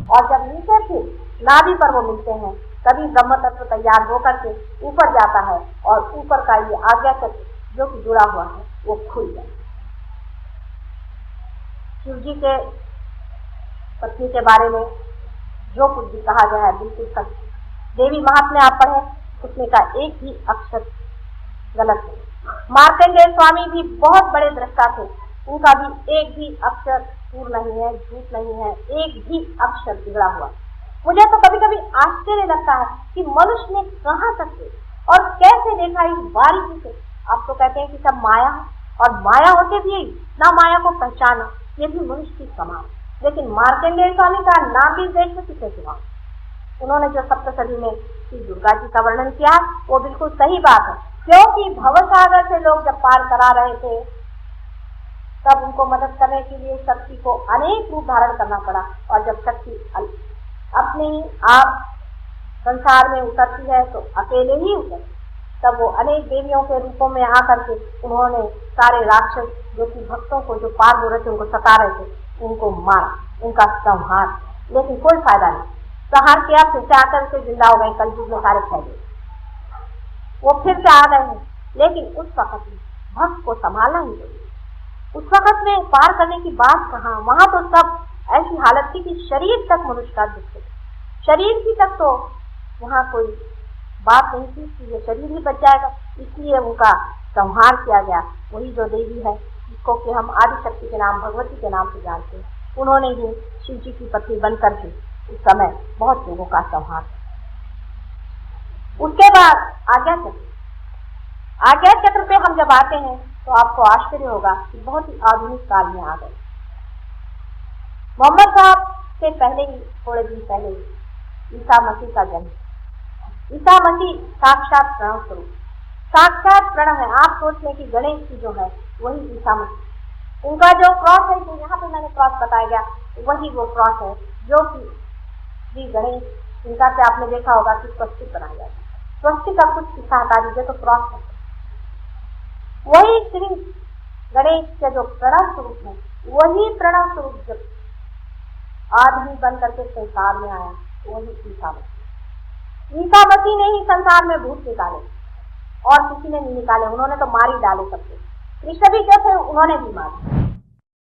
और जब नीचे फिर नाभि पर वो मिलते हैं तभी ब्रह्म तत्व तैयार होकर के ऊपर जाता है और ऊपर का ये आज्ञा चक्र जो कि जुड़ा हुआ है वो खुल जाता है। शिव जी के पत्नी के बारे में जो कुछ भी कहा गया है बिल्कुल सच। देवी महात्म्य आप पढ़े उसमें का एक भी अक्षर गलत है। मार्कंडेय स्वामी भी बहुत बड़े दृष्टा थे, उनका भी एक भी अक्षर पूर्ण नहीं है, झूठ नहीं है, एक भी अक्षर बिगड़ा हुआ। मुझे तो कभी कभी आश्चर्य लगता है कि मनुष्य ने कहाँ तक से और कैसे देखा इस बारीकी से। आप तो कहते हैं कि सब माया है और माया होते भी ना माया को पहचाना, ये भी मनुष्य की कमाल। लेकिन मार्कंडेय स्वामी का नाम भी देश में किसे सुना। उन्होंने जो सप्तशती में श्री दुर्गा जी का वर्णन किया वो बिल्कुल सही बात है, क्योंकि भवसागर से लोग जब पार करा रहे थे तब उनको मदद करने के लिए शक्ति को अनेक रूप धारण करना पड़ा। और जब शक्ति अपने ही आप संसार में उतरती है तो अकेले ही उतर, तब वो अनेक देवियों के रूपों में आकर के उन्होंने सारे राक्षस जो कि भक्तों को जो पार हो रहे थे उनको सता रहे थे उनको मारा, उनका संहार। लेकिन कोई फायदा नहीं, संहार किया फिर से आकर के जिंदा हो गए, कलयुग में सारे फैले, वो फिर से आ गए हैं। लेकिन उस वक्त में भक्त को संभालना ही चाहिए। उस वक्त में पार करने की बात कहाँ, वहां तो सब ऐसी हालत थी कि शरीर तक मनुष्य का दुख है, शरीर की तक तो वहां कोई बात नहीं थी कि ये शरीर ही बच जाएगा, इसलिए उनका संहार किया गया। वही जो देवी है जिसको कि हम आदिशक्ति के नाम भगवती के नाम से जानते हैं, उन्होंने ही शिव जी की पत्नी बन करके उस समय बहुत लोगों का संहार। उसके बाद आज्ञा चक्र, आज्ञा चक्र पे हम जब आते हैं तो आपको आश्चर्य होगा कि बहुत ही आधुनिक काल में आ गए। मोहम्मद साहब से पहले ही थोड़े दिन पहले ईसा मसीह का जन्म। ईसा मसीह साक्षात प्रणव स्वरूप, साक्षात प्रणव है। आप सोच लें कि गणेश जी जो है वही ईसा मसीह, उनका जो क्रॉस है, जो यहाँ पे मैंने क्रॉस बताया गया वही वो क्रॉस है जो कि श्री गणेश, इनका से आपने देखा होगा कि स्वस्तिक बनाया जाता है। स्वस्तिक का कुछ किस्सा हटा दीजिए तो क्रॉस है, वही श्री गणेश के जो प्रणव स्वरूप है, वही प्रणव स्वरूप जब आदमी बन करके संसार में आया वही ईसा मसीह। ईसा मसीह ने ही संसार में भूत निकाले और किसी ने नहीं निकाले, उन्होंने तो मार ही डाले सबको। कृष्ण भी जो थे उन्होंने भी मारे।